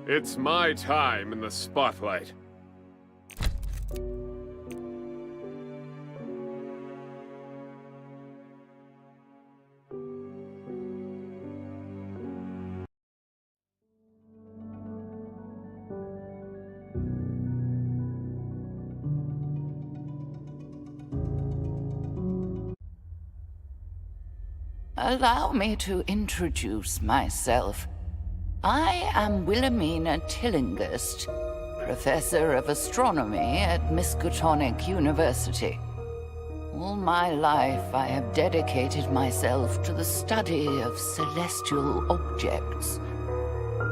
It's my time in the spotlight. Allow me to introduce myself. I am Wilhelmina Tillinghurst, Professor of Astronomy at Miskatonic University. All my life I have dedicated myself to the study of celestial objects.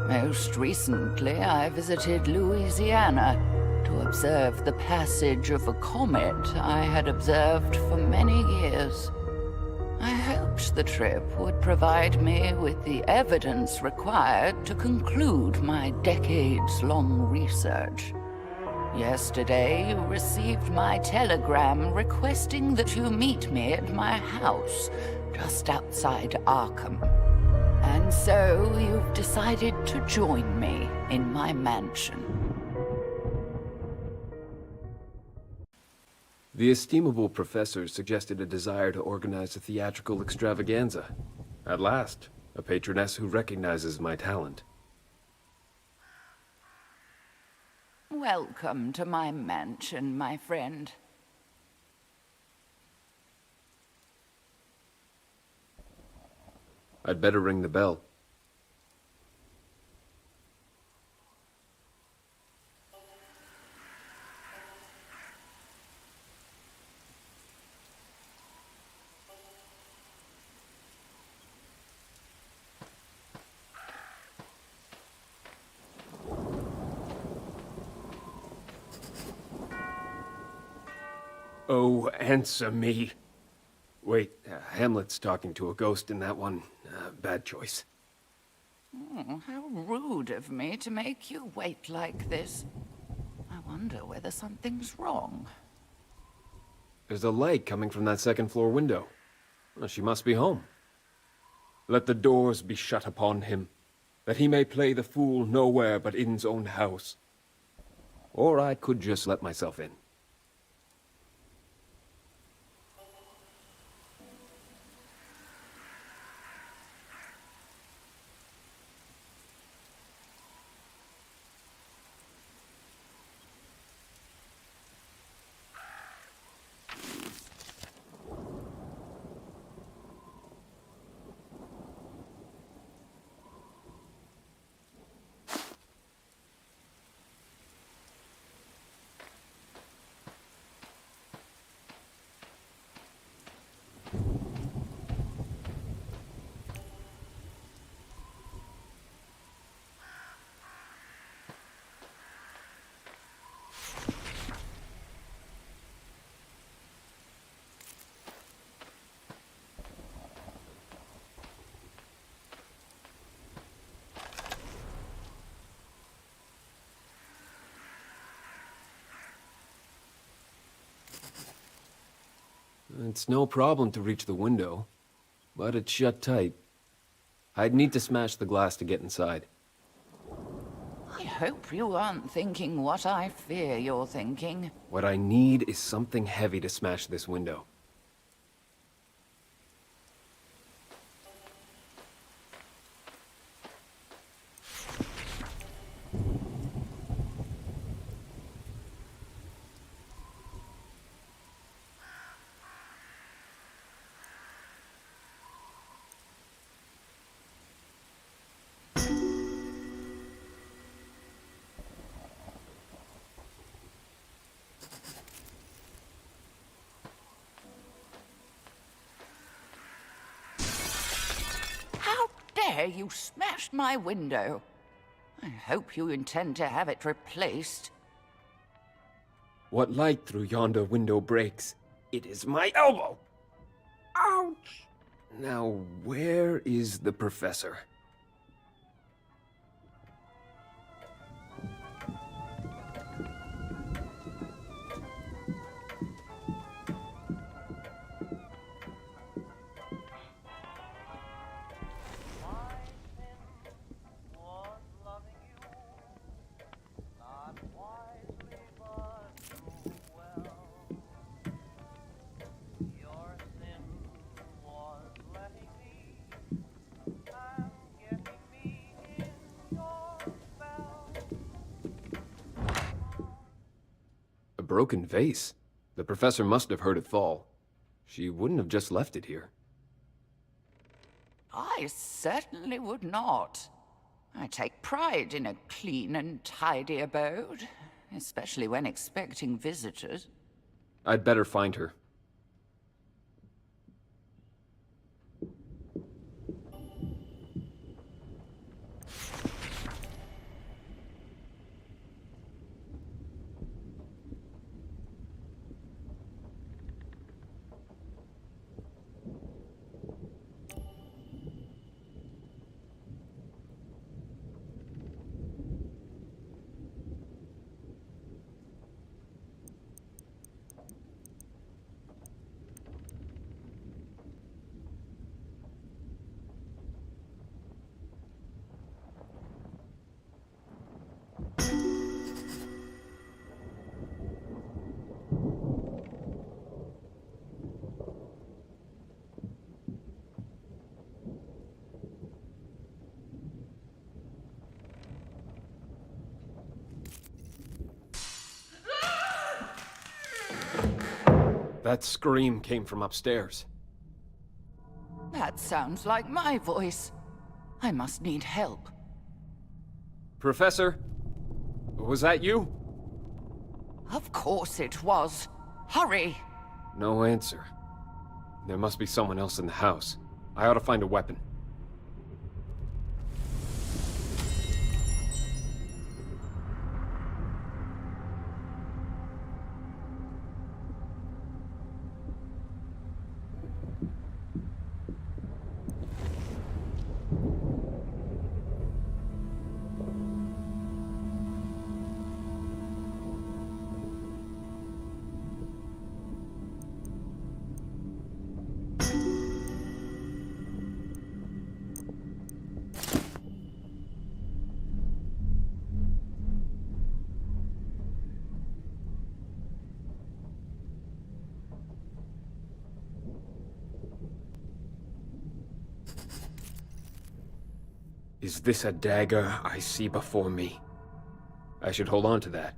Most recently, I visited Louisiana to observe the passage of a comet I had observed for many years. I hoped the trip would provide me with the evidence required to conclude my decades-long research. Yesterday, you received my telegram requesting that you meet me at my house, just outside Arkham. And so, you've decided to join me in my mansion. The estimable professor suggested a desire to organize a theatrical extravaganza. At last, a patroness who recognizes my talent. Welcome to my mansion, my friend. I'd better ring the bell. Oh, answer me. Wait, Hamlet's talking to a ghost in that one. Bad choice. Oh, how rude of me to make you wait like this. I wonder whether something's wrong. There's a light coming from that second-floor window. Well, she must be home. Let the doors be shut upon him, that he may play the fool nowhere but in's own house. Or I could just let myself in. It's no problem to reach the window, but it's shut tight. I'd need to smash the glass to get inside. I hope you aren't thinking what I fear you're thinking. What I need is something heavy to smash this window. How dare you smash my window? I hope you intend to have it replaced. What light through yonder window breaks? It is my elbow! Ouch! Now, where is the professor? broken vase. The professor must have heard it fall. She wouldn't have just left it here. I certainly would not. I take pride in a clean and tidy abode, especially when expecting visitors. I'd better find her. That scream came from upstairs. That sounds like my voice. I must need help. Professor? Was that you? Of course it was. Hurry! No answer. There must be someone else in the house. I ought to find a weapon. Is this a dagger I see before me? I should hold on to that.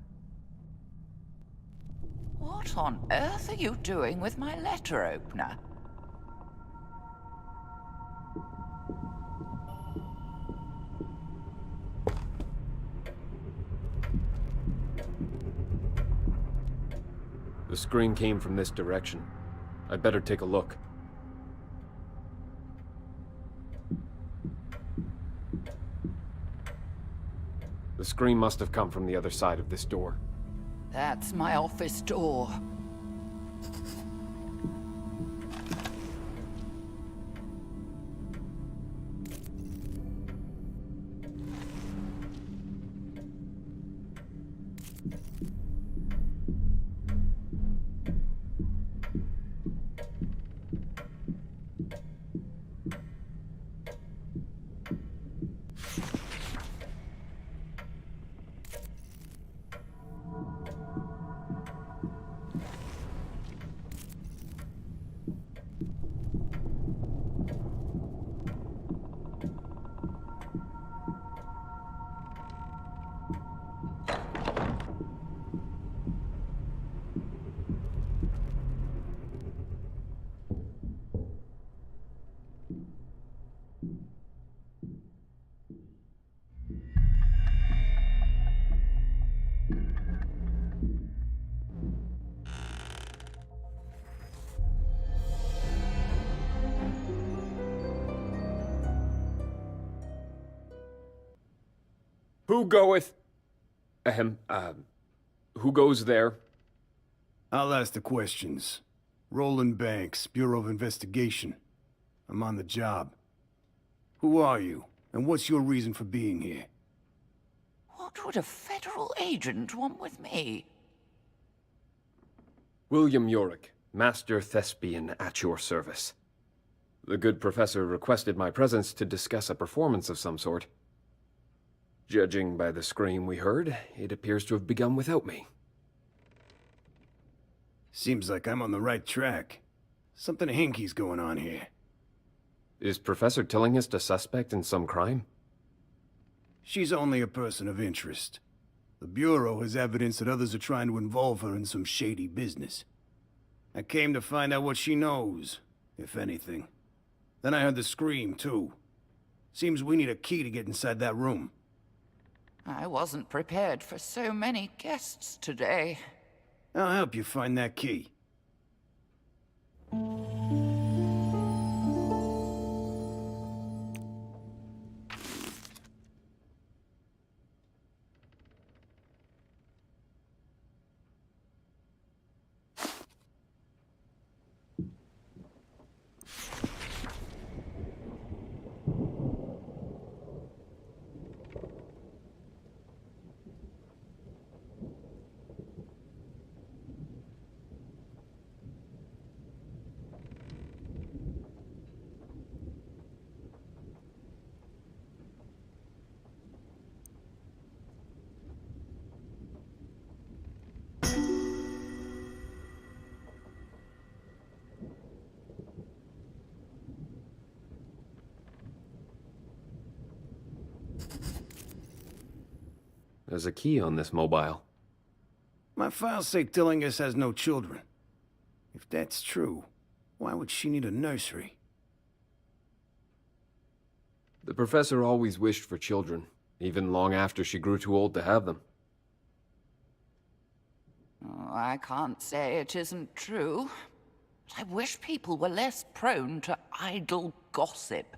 What on earth are you doing with my letter opener? The scream came from this direction. I'd better take a look. The scream must have come from the other side of this door. That's my office door. Who goeth? Who goes there? I'll ask the questions. Roland Banks, Bureau of Investigation. I'm on the job. Who are you, and what's your reason for being here? What would a federal agent want with me? William Yorick, Master Thespian at your service. The good professor requested my presence to discuss a performance of some sort. Judging by the scream we heard, it appears to have begun without me. Seems like I'm on the right track. Something hinky's going on here. Is Professor telling us to suspect in some crime? She's only a person of interest. The Bureau has evidence that others are trying to involve her in some shady business. I came to find out what she knows, if anything. Then I heard the scream, too. Seems we need a key to get inside that room. I wasn't prepared for so many guests today. I'll help you find that key. There's a key on this mobile. My files say Tillinghast has no children. If that's true, why would she need a nursery? The professor always wished for children, even long after she grew too old to have them. Oh, I can't say it isn't true. But I wish people were less prone to idle gossip.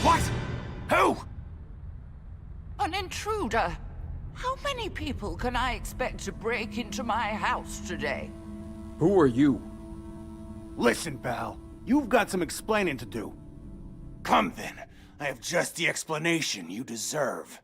What? Who? An intruder! How many people can I expect to break into my house today? Who are you? Listen, pal. You've got some explaining to do. Come then. I have just the explanation you deserve.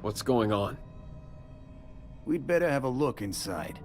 What's going on? We'd better have a look inside.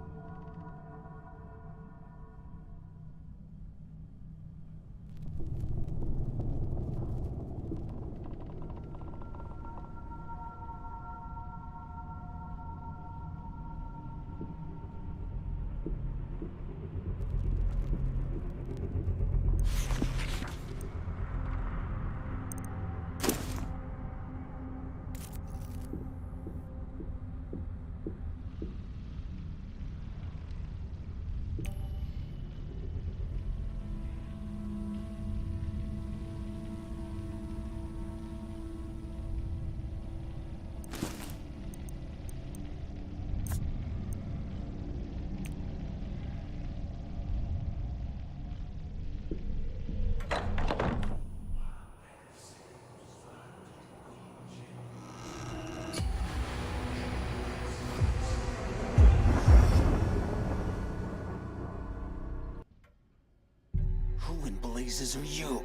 Who in blazes are you?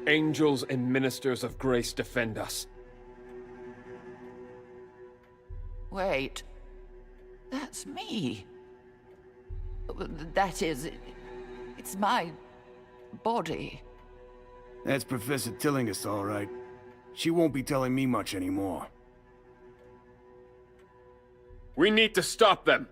Angels and ministers of grace defend us. Wait. That's me. That is, it's my body. That's Professor Tillinghast, all right. She won't be telling me much anymore. We need to stop them!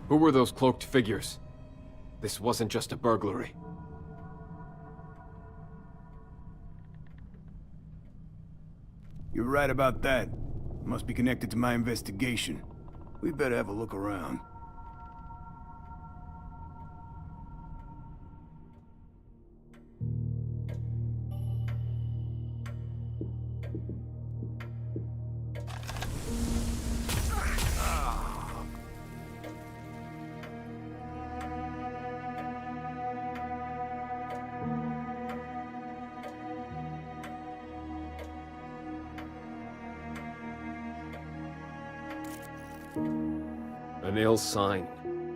Who were those cloaked figures? This wasn't just a burglary. You're right about that. Must be connected to my investigation. We better have a look around. An ill sign.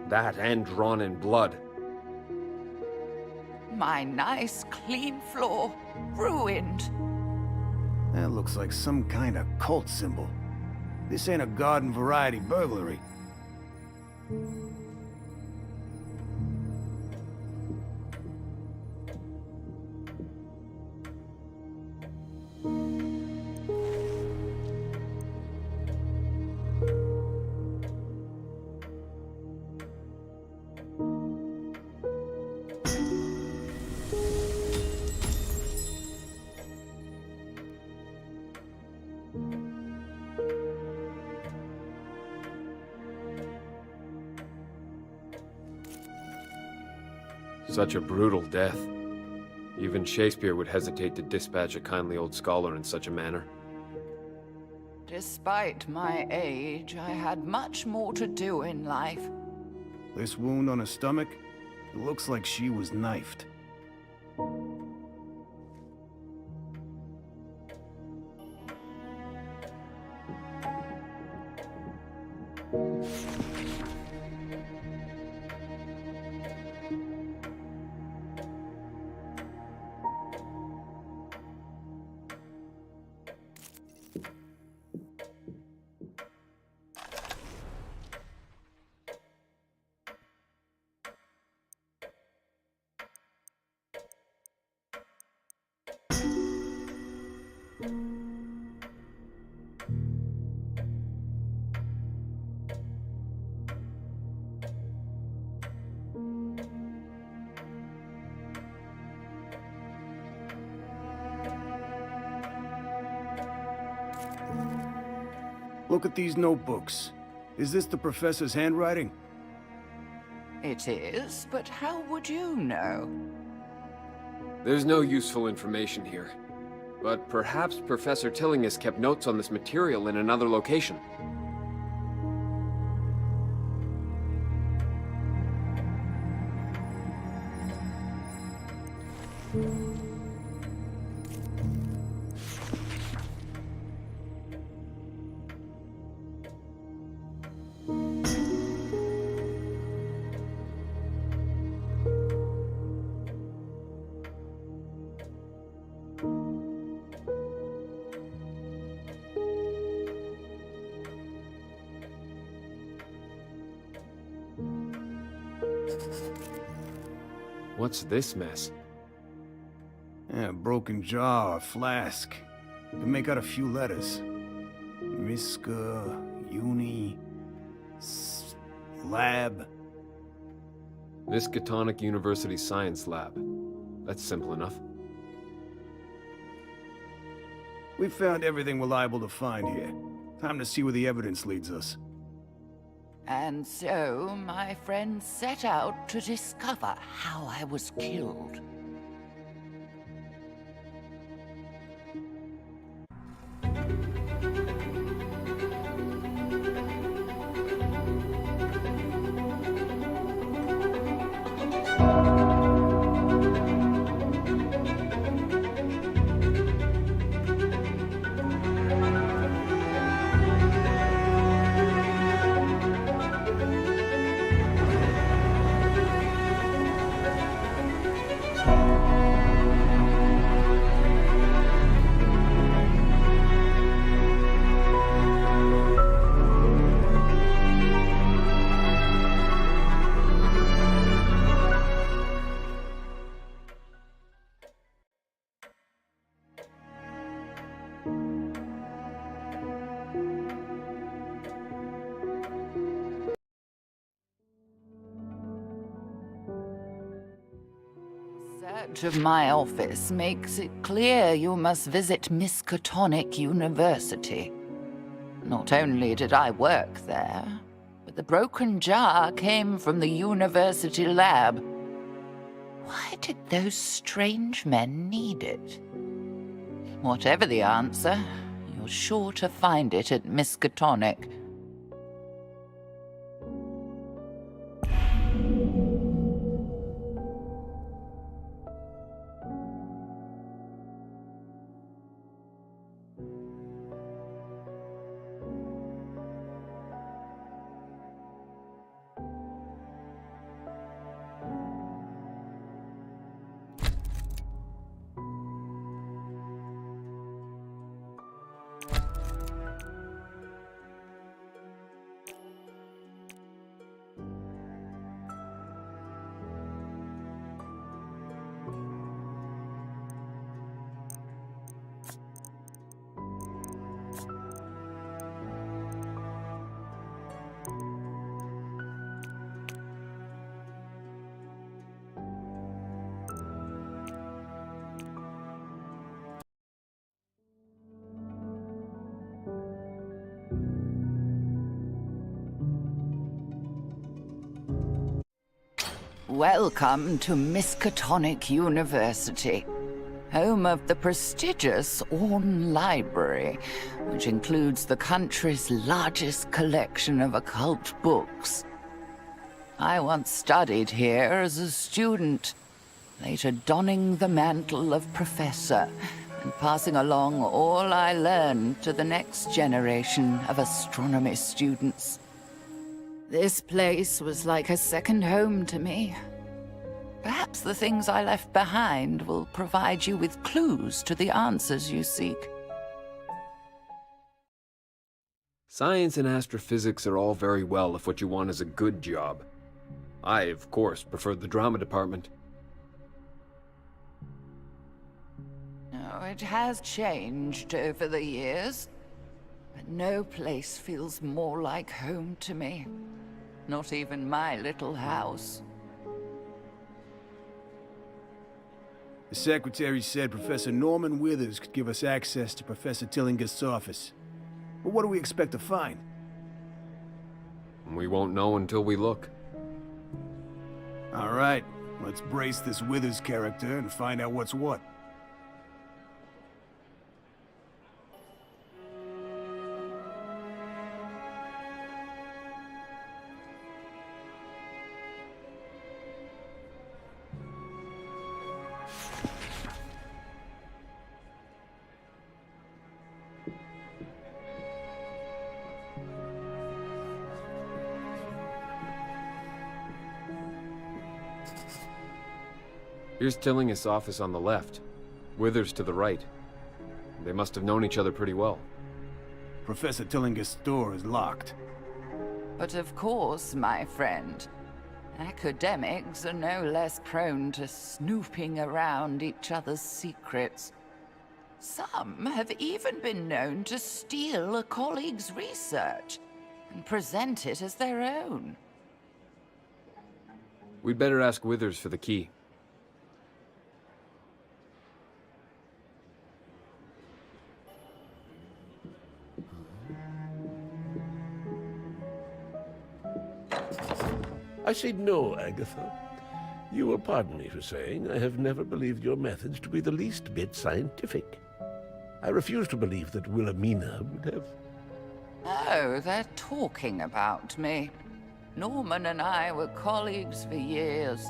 That and drawn in blood. My nice, clean floor, ruined. That looks like some kind of cult symbol. This ain't a garden variety burglary. Such a brutal death. Even Shakespeare would hesitate to dispatch a kindly old scholar in such a manner. Despite my age, I had much more to do in life. This wound on her stomach, it looks like she was knifed. Look at these notebooks. Is this the professor's handwriting? It is, but how would you know? There's no useful information here. But perhaps Professor Tillinghast kept notes on this material in another location. What's this mess? Yeah, a broken jar or flask. Can make out a few letters. Miska, Uni, Lab. Miskatonic University Science Lab. That's simple enough. We found everything we're liable to find here. Time to see where the evidence leads us. And so, my friend set out to discover how I was killed. Search of my office makes it clear you must visit Miskatonic University. Not only did I work there, but the broken jar came from the university lab. Why did those strange men need it? Whatever the answer, you're sure to find it at Miskatonic. Welcome to Miskatonic University, home of the prestigious Orne Library, which includes the country's largest collection of occult books. I once studied here as a student, later donning the mantle of professor and passing along all I learned to the next generation of astronomy students. This place was like a second home to me. Perhaps the things I left behind will provide you with clues to the answers you seek. Science and astrophysics are all very well if what you want is a good job. I, of course, prefer the drama department. Oh, it has changed over the years, but no place feels more like home to me. Not even my little house. The secretary said Professor Norman Withers could give us access to Professor Tillinghast's office. But what do we expect to find? We won't know until we look. All right, let's brace this Withers character and find out what's what. Here's Tillinghast's office on the left, Withers to the right. They must have known each other pretty well. Professor Tillinghast's door is locked. But of course, my friend, academics are no less prone to snooping around each other's secrets. Some have even been known to steal a colleague's research and present it as their own. We'd better ask Withers for the key. I say no, Agatha. You will pardon me for saying I have never believed your methods to be the least bit scientific. I refuse to believe that Wilhelmina would have... Oh, they're talking about me. Norman and I were colleagues for years.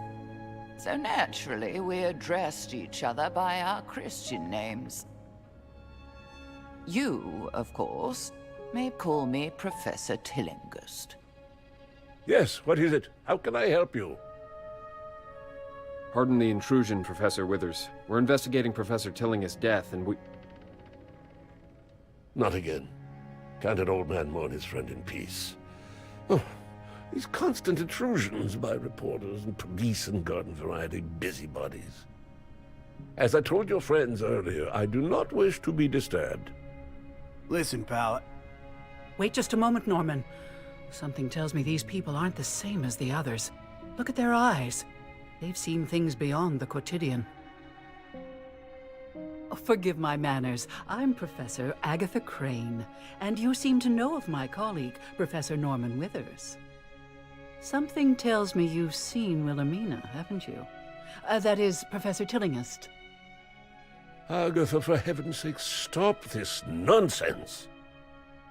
So naturally, we addressed each other by our Christian names. You, of course, may call me Professor Tillinghast. Yes, what is it? How can I help you? Pardon the intrusion, Professor Withers. We're investigating Professor Tillinghast's death, and we... Not again. Can't an old man mourn his friend in peace? Oh, these constant intrusions by reporters and police and garden variety busybodies. As I told your friends earlier, I do not wish to be disturbed. Listen, pal. Wait just a moment, Norman. Something tells me these people aren't the same as the others. Look at their eyes. They've seen things beyond the quotidian. Oh, forgive my manners. I'm Professor Agatha Crane, and you seem to know of my colleague, Professor Norman Withers. Something tells me you've seen Wilhelmina, haven't you? That is, Professor Tillinghast. Agatha, for heaven's sake, stop this nonsense.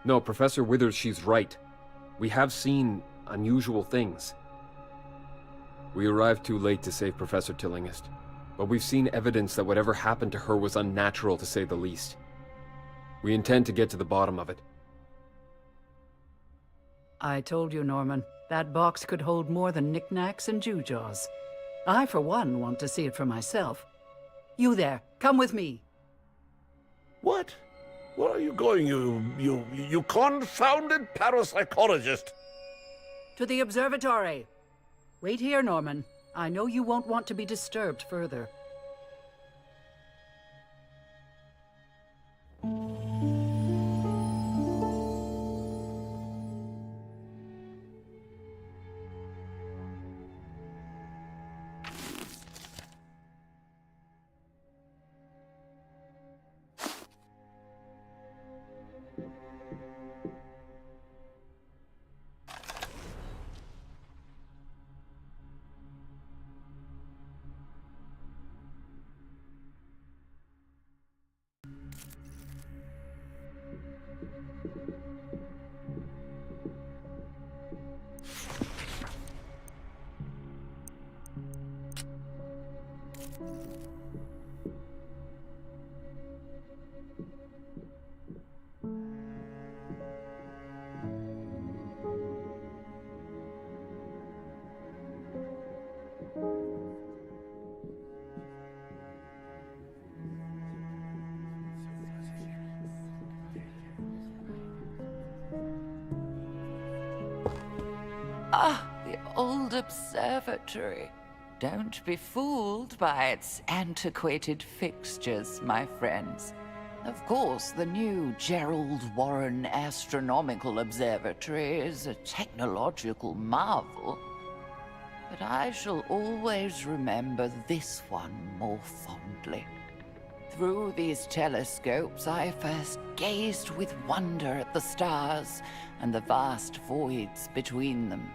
No, Professor Withers, she's right. We have seen unusual things. We arrived too late to save Professor Tillinghast, but we've seen evidence that whatever happened to her was unnatural, to say the least. We intend to get to the bottom of it. I told you, Norman, that box could hold more than knickknacks and gewgaws. I, for one, want to see it for myself. You there, come with me. What? Where are you going, you confounded parapsychologist? To the observatory. Wait here, Norman. I know you won't want to be disturbed further. Ah, the old observatory. Don't be fooled by its antiquated fixtures, my friends. Of course, the new Gerald Warren Astronomical Observatory is a technological marvel, but I shall always remember this one more fondly. Through these telescopes, I first gazed with wonder at the stars and the vast voids between them.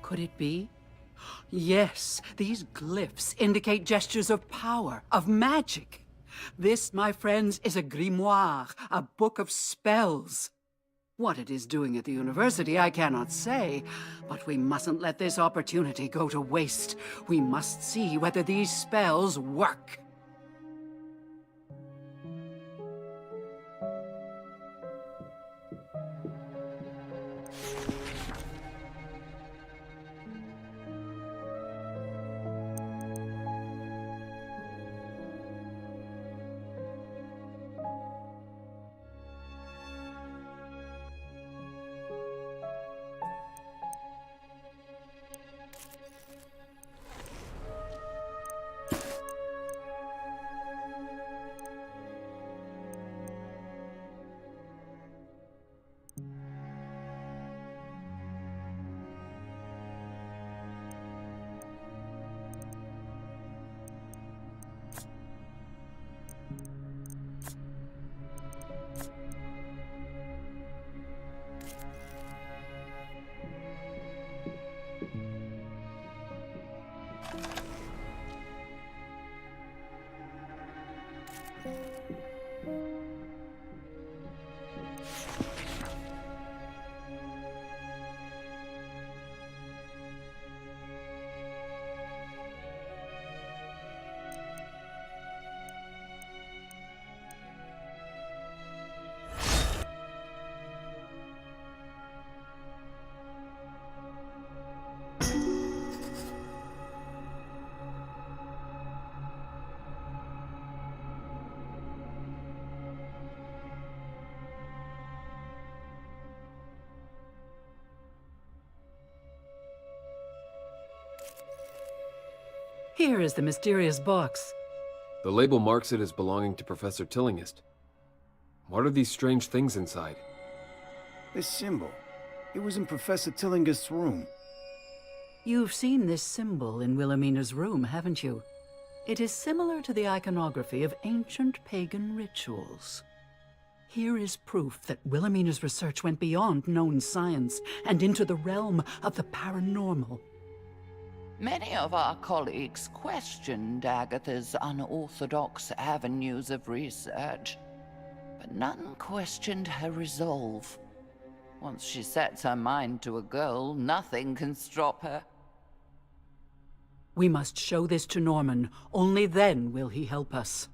Could it be? Yes, these glyphs indicate gestures of power, of magic. This, my friends, is a grimoire, a book of spells. What it is doing at the university, I cannot say, but we mustn't let this opportunity go to waste. We must see whether these spells work. Here is the mysterious box. The label marks it as belonging to Professor Tillingist. What are these strange things inside? This symbol. It was in Professor Tillingist's room. You've seen this symbol in Wilhelmina's room, haven't you? It is similar to the iconography of ancient pagan rituals. Here is proof that Wilhelmina's research went beyond known science and into the realm of the paranormal. Many of our colleagues questioned Agatha's unorthodox avenues of research, but none questioned her resolve. Once she sets her mind to a goal, nothing can stop her. We must show this to Norman. Only then will he help us.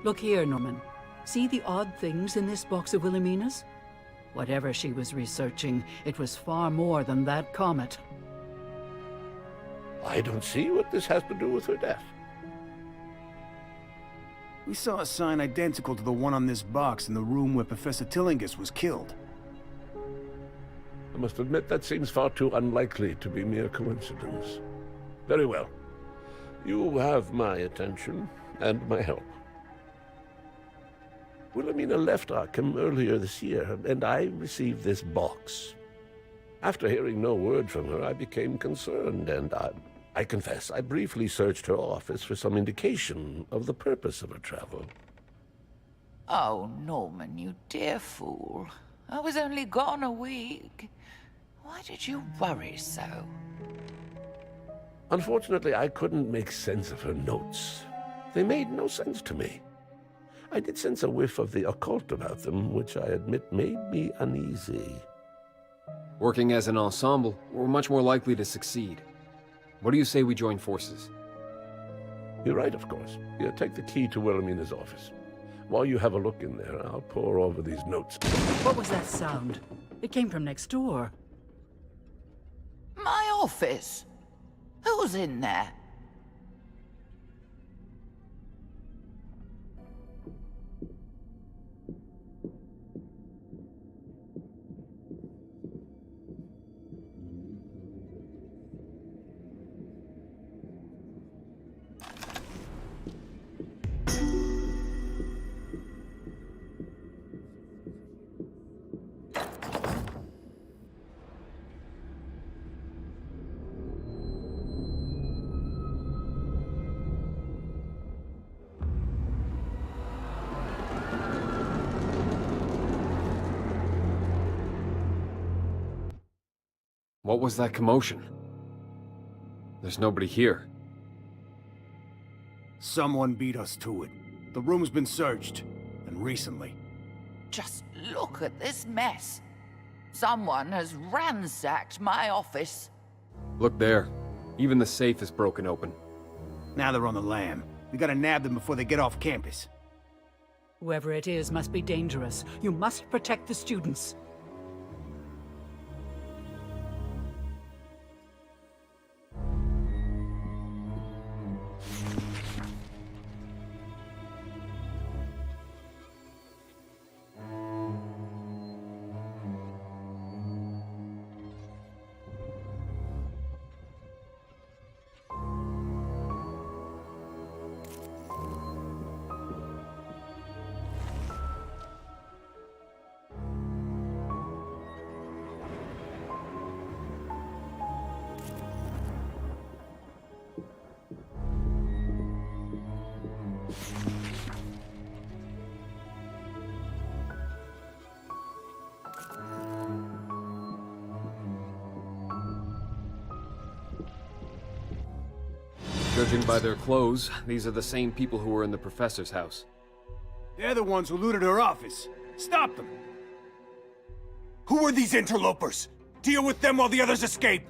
Look here, Norman. See the odd things in this box of Wilhelmina's? Whatever she was researching, it was far more than that comet. I don't see what this has to do with her death. We saw a sign identical to the one on this box in the room where Professor Tillingist was killed. I must admit that seems far too unlikely to be mere coincidence. Very well. You have my attention and my help. Wilhelmina left Arkham earlier this year, and I received this box. After hearing no word from her, I became concerned, and I confess, I briefly searched her office for some indication of the purpose of her travel. Oh, Norman, you dear fool. I was only gone a week. Why did you worry so? Unfortunately, I couldn't make sense of her notes. They made no sense to me. I did sense a whiff of the occult about them, which I admit made me uneasy. Working as an ensemble, we're much more likely to succeed. What do you say we join forces? You're right, of course. Here, take the key to Wilhelmina's office. While you have a look in there, I'll pore over these notes. What was that sound? It came from next door. My office? Who's in there? What was that commotion? There's nobody here. Someone beat us to it. The room's been searched, and recently. Just look at this mess. Someone has ransacked my office. Look there. Even the safe is broken open. Now they're on the lam. We gotta nab them before they get off campus. Whoever it is must be dangerous. You must protect the students. Judging by their clothes, these are the same people who were in the professor's house. They're the ones who looted her office. Stop them! Who are these interlopers? Deal with them while the others escape!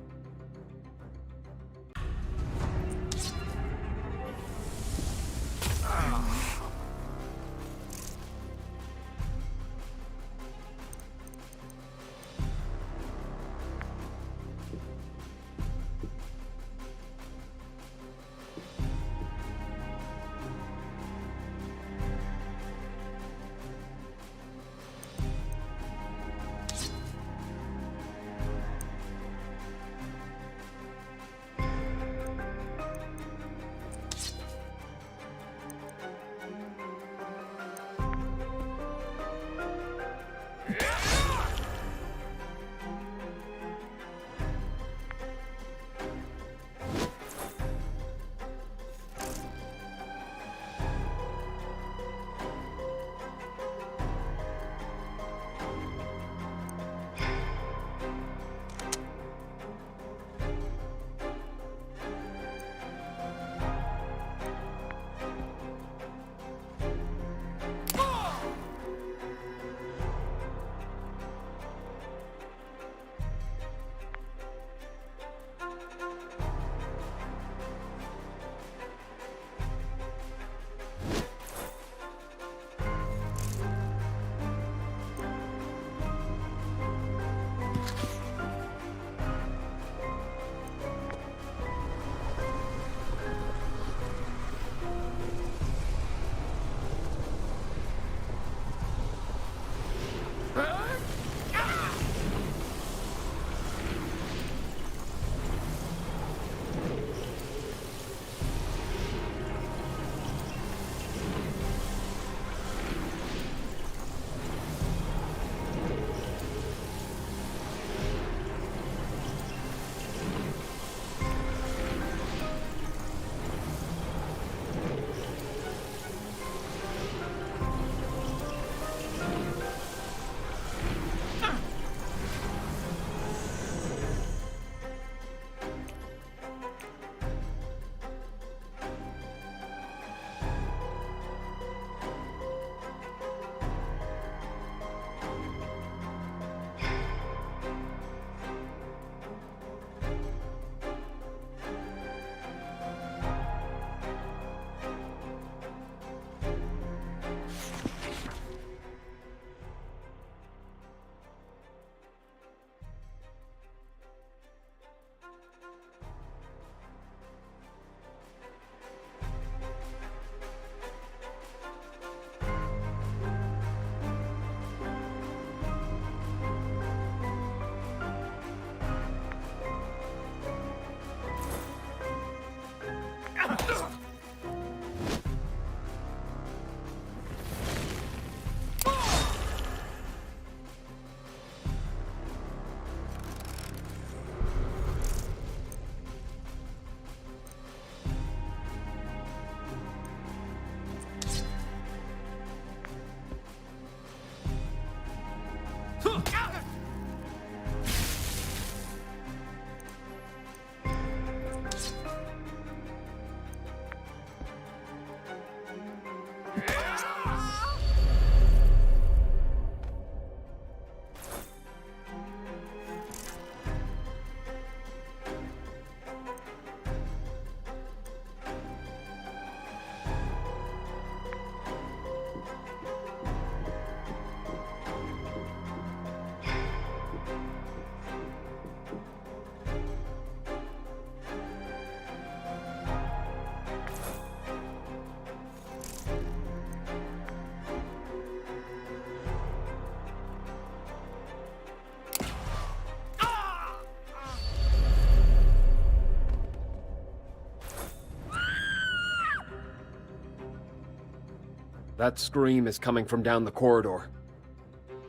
That scream is coming from down the corridor.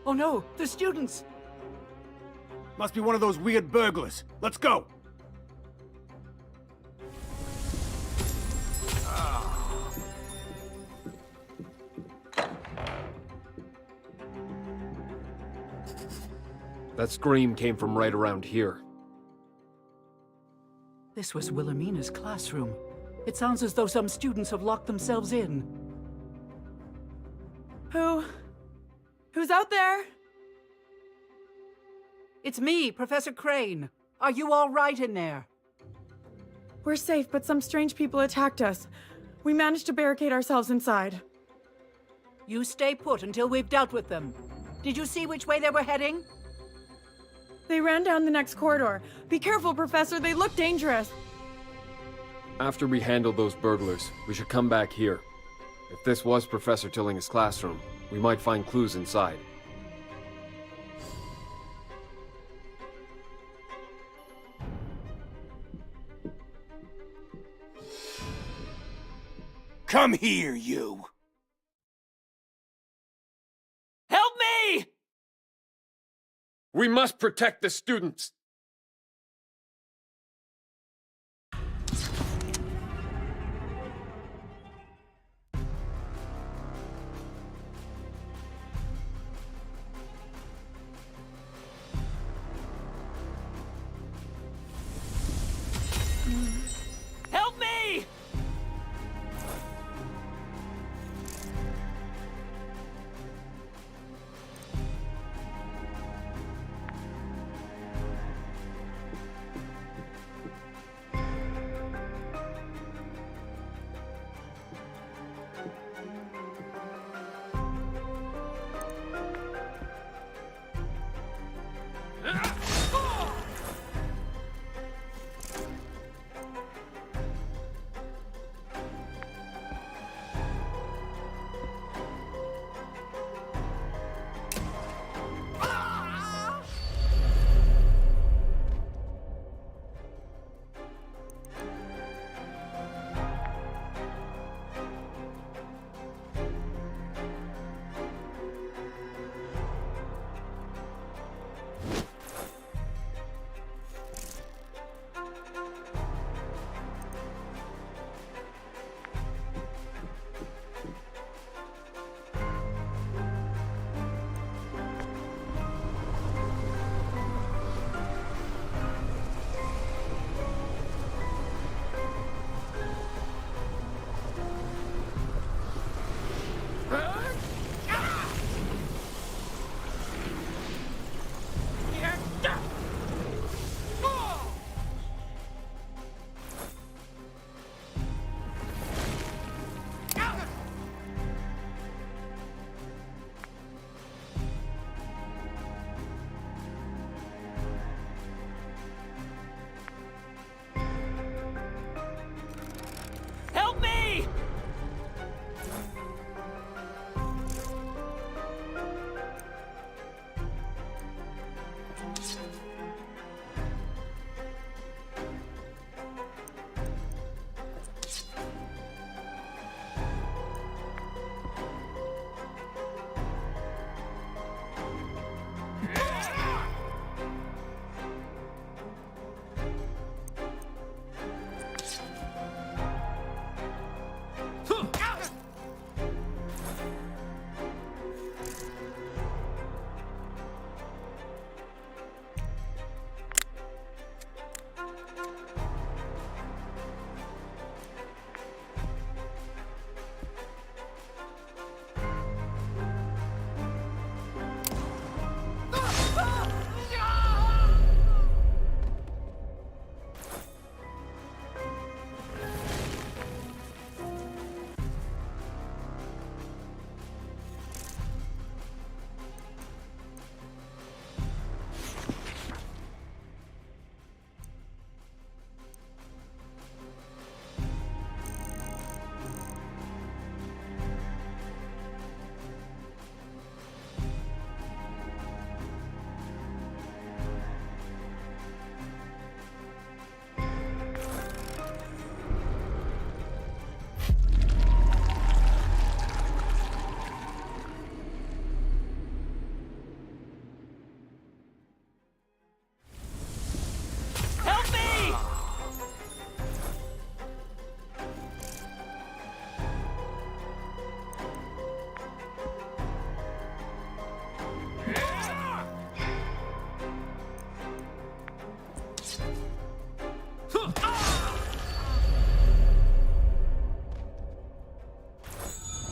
Oh no, the students! Must be one of those weird burglars. Let's go! That scream came from right around here. This was Wilhelmina's classroom. It sounds as though some students have locked themselves in. Who's out there? It's me, Professor Crane. Are you all right in there? We're safe, but some strange people attacked us. We managed to barricade ourselves inside. You stay put until we've dealt with them. Did you see which way they were heading? They ran down the next corridor. Be careful, Professor, they look dangerous. After we handle those burglars, we should come back here. If this was Professor Tilling's classroom, we might find clues inside. Come here, you! Help me! We must protect the students! Help me!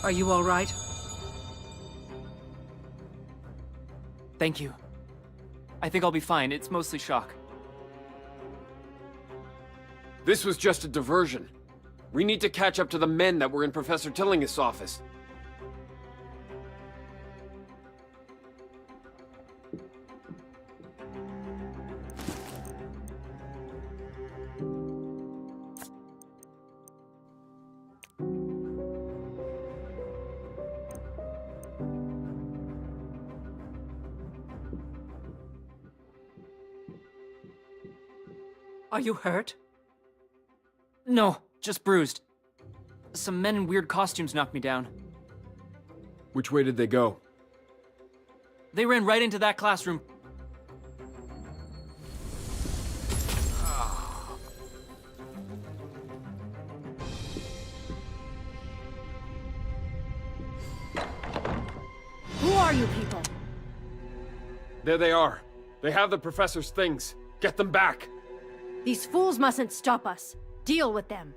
Are you all right? Thank you. I think I'll be fine. It's mostly shock. This was just a diversion. We need to catch up to the men that were in Professor Tillinghast's office. Are you hurt? No, just bruised. Some men in weird costumes knocked me down. Which way did they go? They ran right into that classroom. Who are you people? There they are. They have the professor's things. Get them back. These fools mustn't stop us. Deal with them.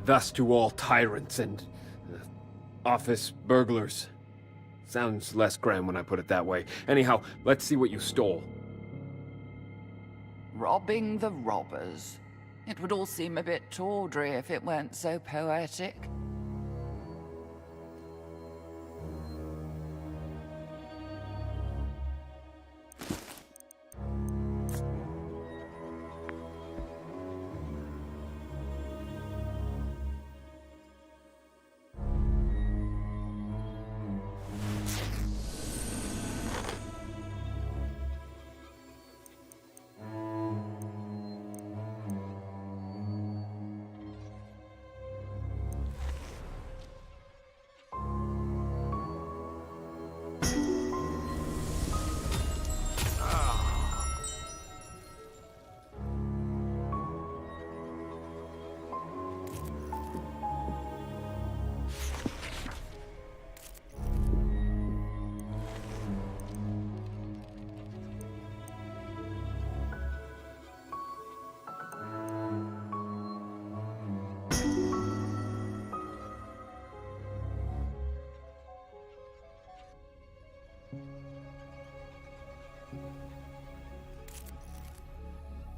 Thus to all tyrants and office burglars. Sounds less grand when I put it that way. Anyhow, let's see what you stole. Robbing the robbers. It would all seem a bit tawdry if it weren't so poetic.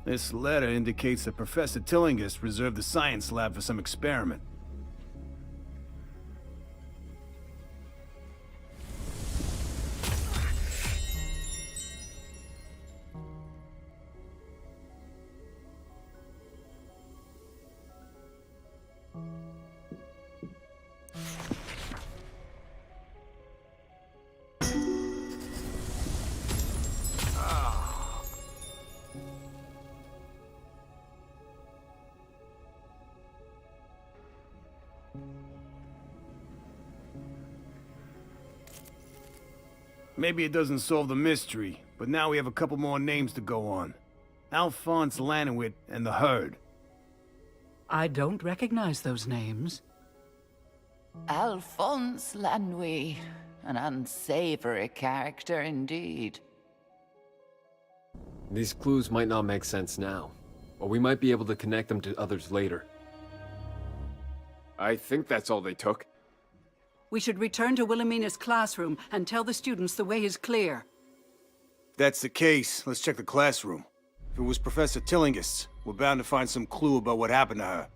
This letter indicates that Professor Tillinghast reserved the science lab for some experiment. Maybe it doesn't solve the mystery, but now we have a couple more names to go on. Alphonse Lanowit and the Herd. I don't recognize those names. Alphonse Lanouille, an unsavory character indeed. These clues might not make sense now, but we might be able to connect them to others later. I think that's all they took. We should return to Wilhelmina's classroom and tell the students the way is clear. If that's the case, let's check the classroom. If it was Professor Tillinghast's, we're bound to find some clue about what happened to her.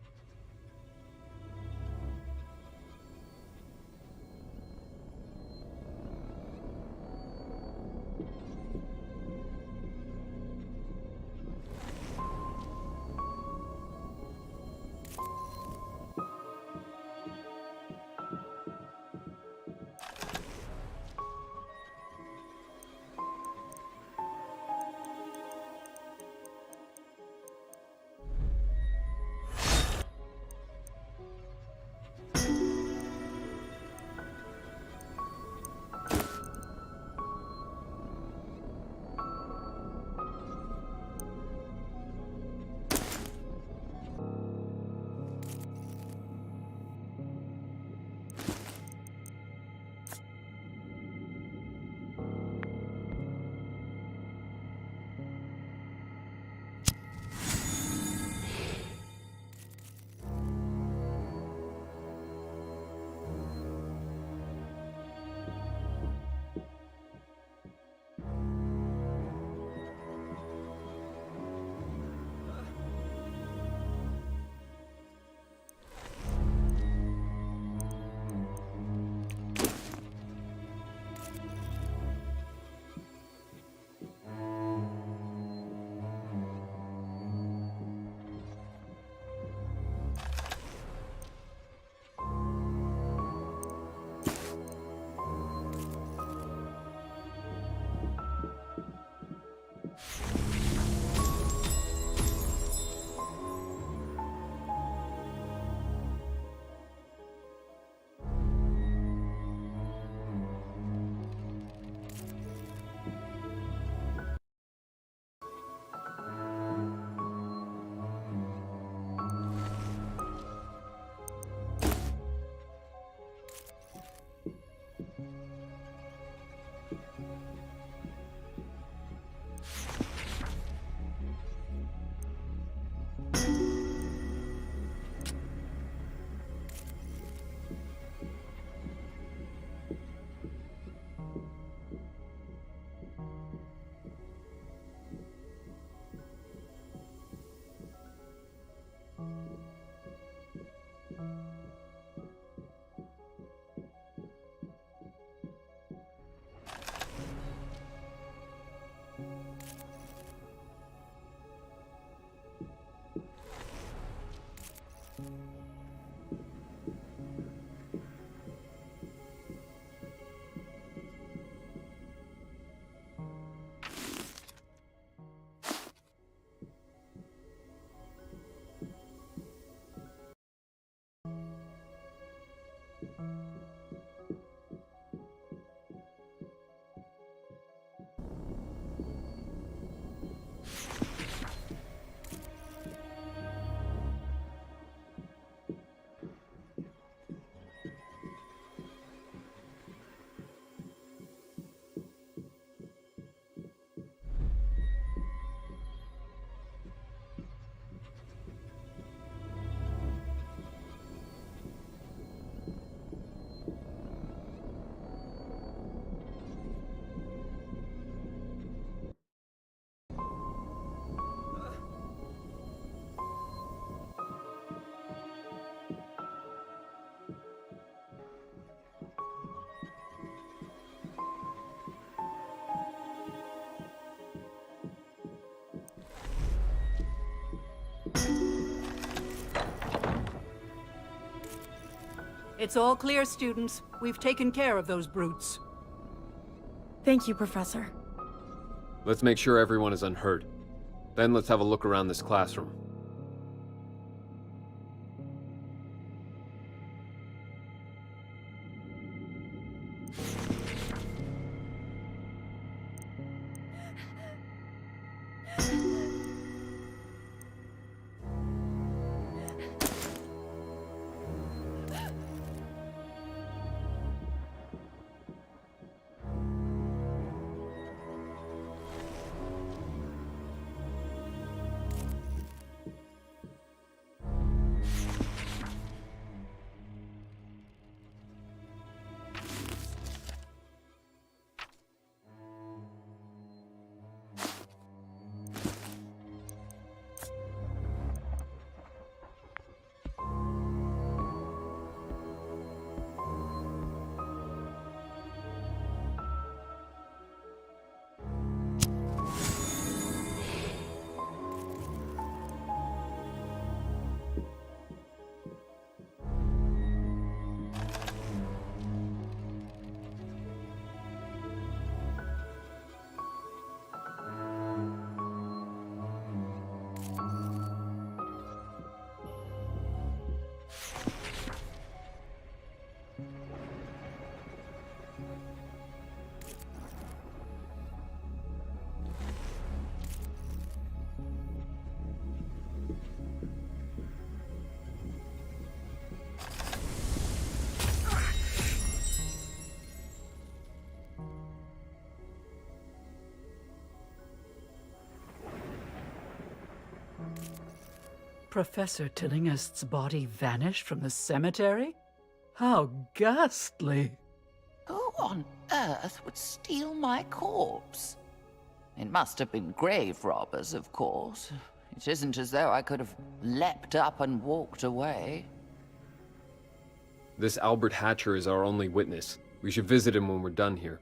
It's all clear, students. We've taken care of those brutes. Thank you, Professor. Let's make sure everyone is unhurt. Then let's have a look around this classroom. Professor Tillingist's body vanished from the cemetery? How ghastly! Who on earth would steal my corpse? It must have been grave robbers, of course. It isn't as though I could have leapt up and walked away. This Albert Hatcher is our only witness. We should visit him when we're done here.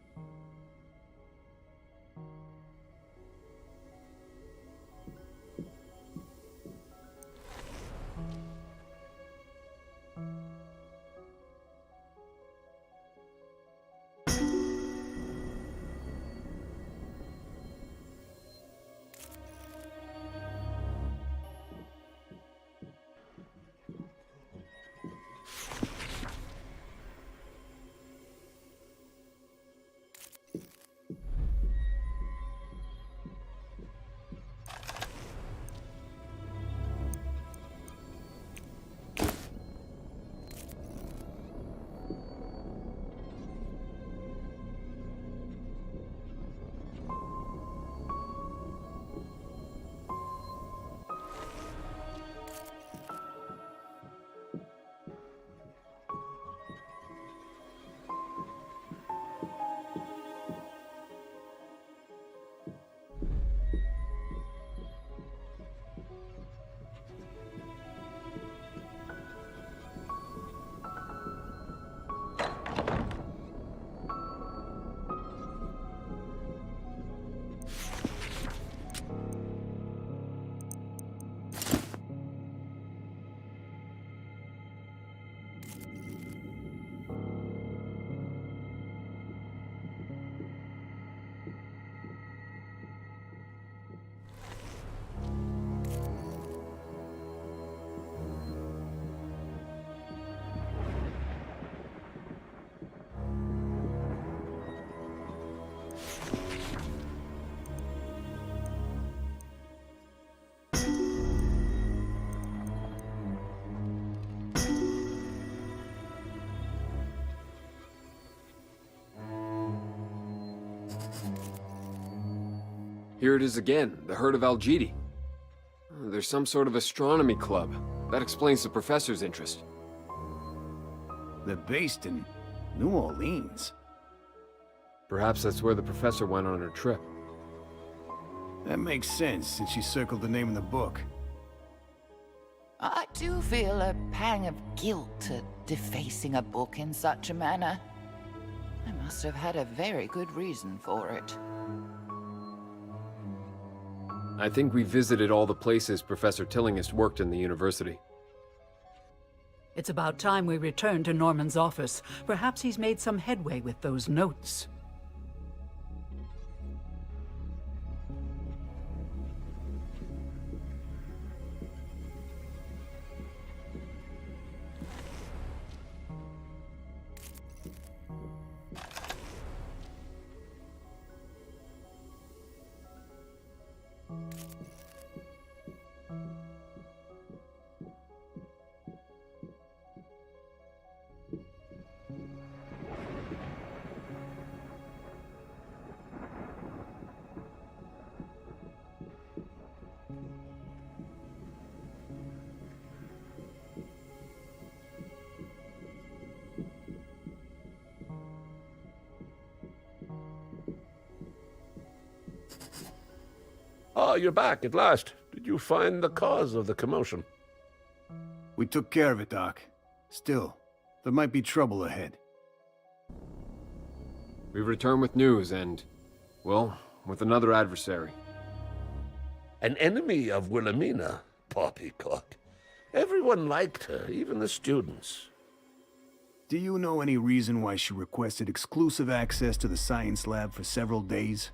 Here it is again, the herd of Algidi. There's some sort of astronomy club. That explains the professor's interest. They're based in New Orleans. Perhaps that's where the professor went on her trip. That makes sense, since she circled the name in the book. I do feel a pang of guilt at defacing a book in such a manner. I must have had a very good reason for it. I think we visited all the places Professor Tillingist worked in the university. It's about time we return to Norman's office. Perhaps he's made some headway with those notes. Ah, you're back at last. Did you find the cause of the commotion? We took care of it, Doc. Still, there might be trouble ahead. We return with news and, well, with another adversary. An enemy of Wilhelmina, poppycock. Everyone liked her, even the students. Do you know any reason why she requested exclusive access to the science lab for several days?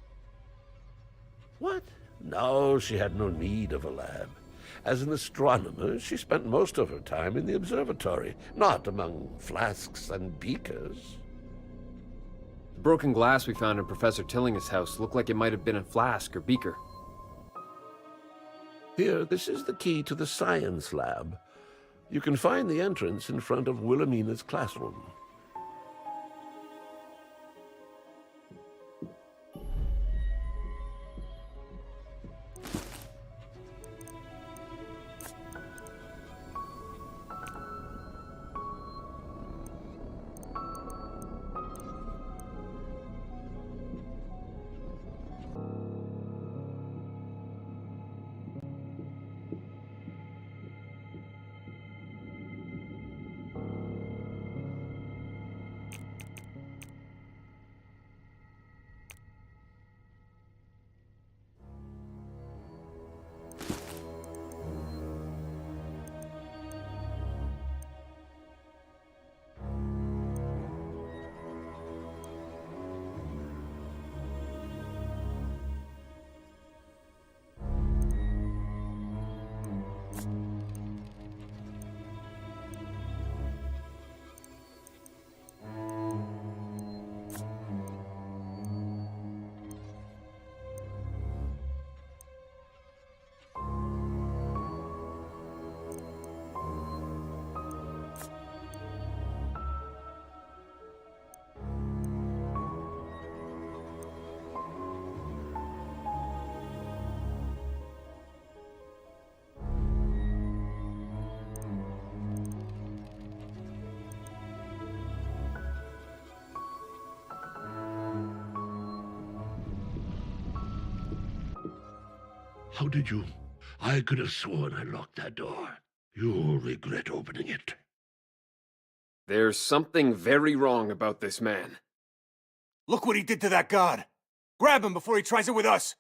What? No, she had no need of a lab. As an astronomer, she spent most of her time in the observatory, not among flasks and beakers. The broken glass we found in Professor Tillinger's house looked like it might have been a flask or beaker. Here, this is the key to the science lab. You can find the entrance in front of Wilhelmina's classroom. How did you? I could have sworn I locked that door. You'll regret opening it. There's something very wrong about this man. Look what he did to that god! Grab him before he tries it with us!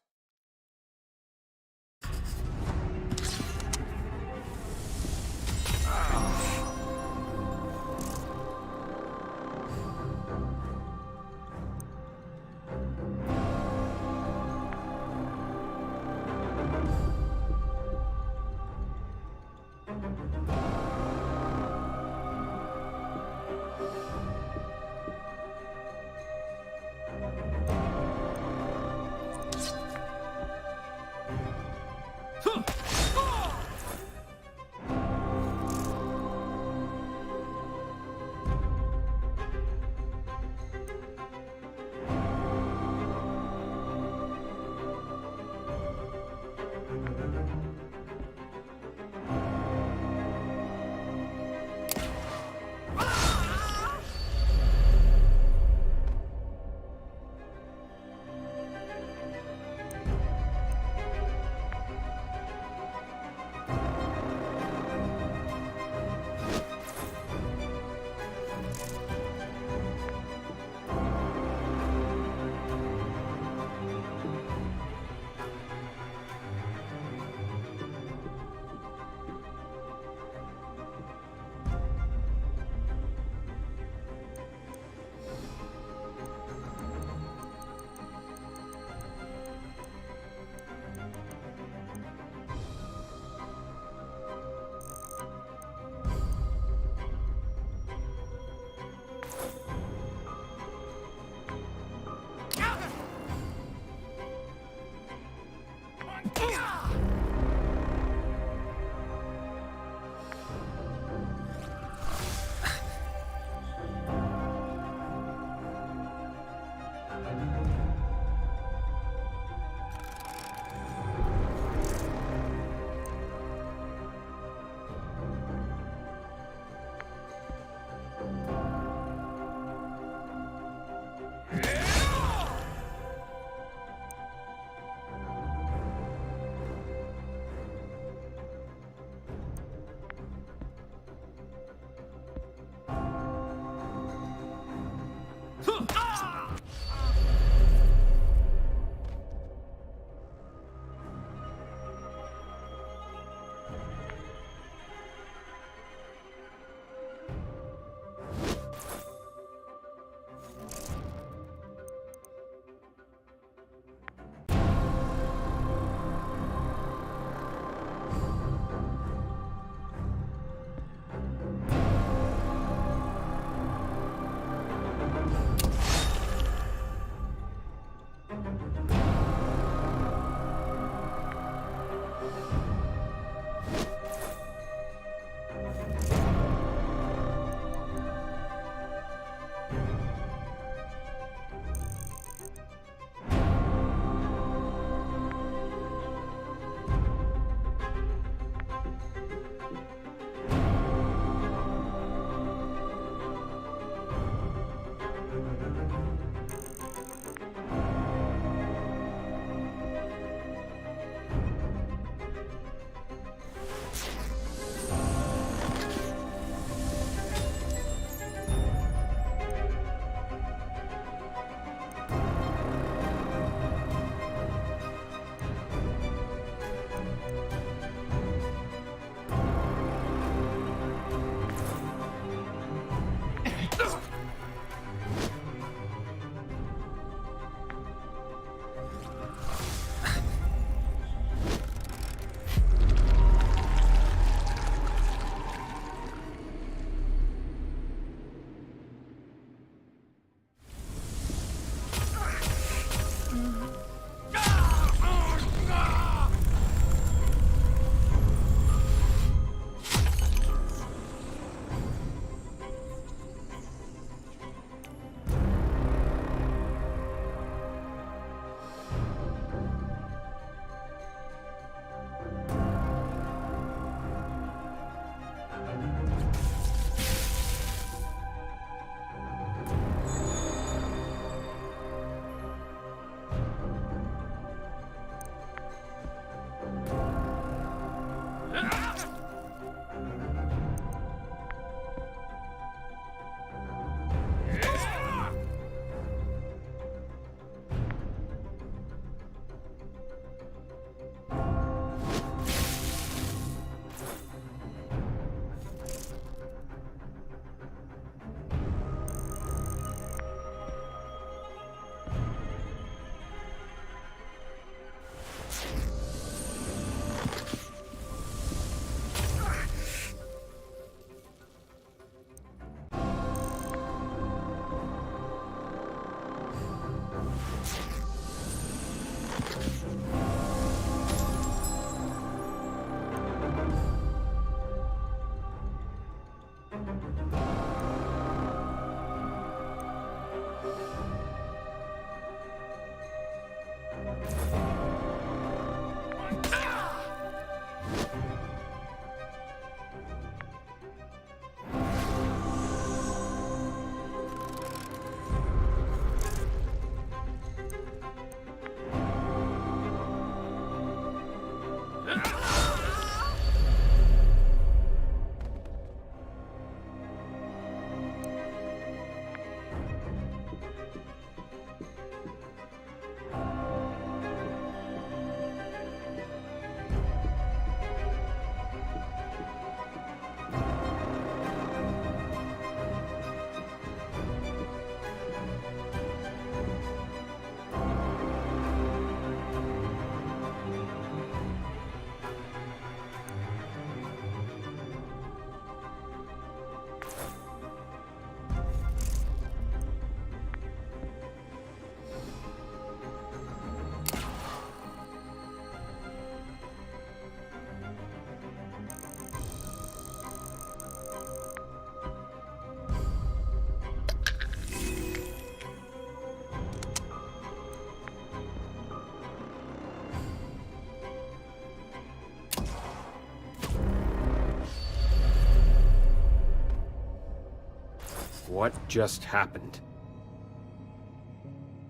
What just happened?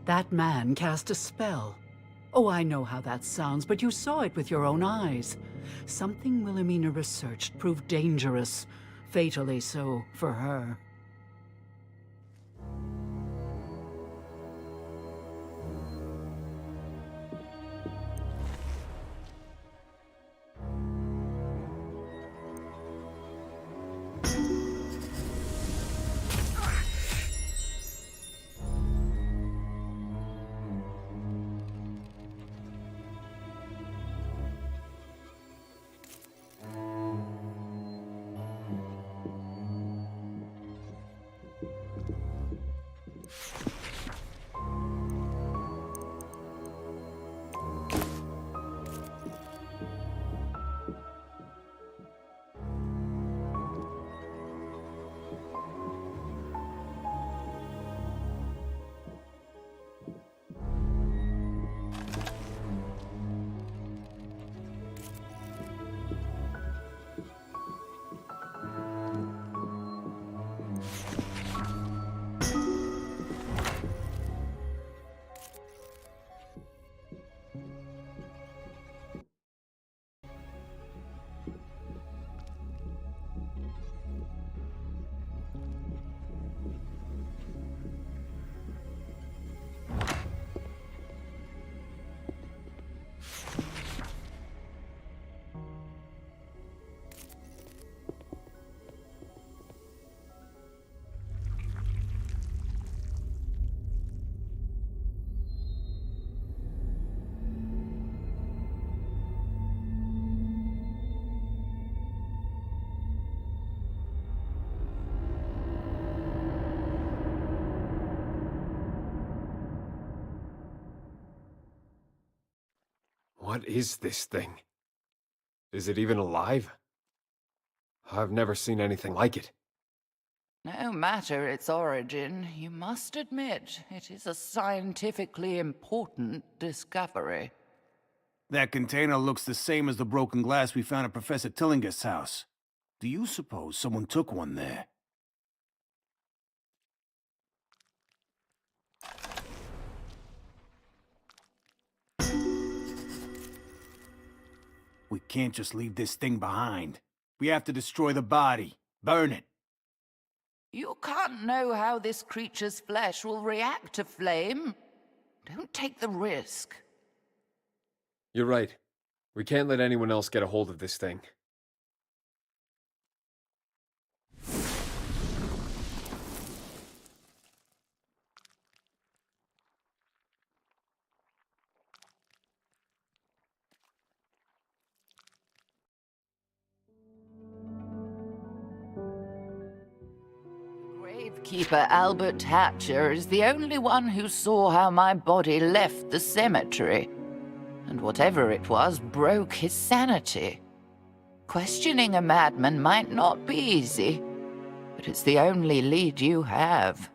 That man cast a spell. Oh, I know how that sounds, but you saw it with your own eyes. Something Wilhelmina researched proved dangerous, fatally so for her. What is this thing? Is it even alive? I've never seen anything like it. No matter its origin, you must admit it is a scientifically important discovery. That container looks the same as the broken glass we found at Professor Tillinger's house. Do you suppose someone took one there? We can't just leave this thing behind. We have to destroy the body. Burn it. You can't know how this creature's flesh will react to flame. Don't take the risk. You're right. We can't let anyone else get a hold of this thing. Gravekeeper Albert Hatcher is the only one who saw how my body left the cemetery. And whatever it was broke his sanity. Questioning a madman might not be easy, but it's the only lead you have.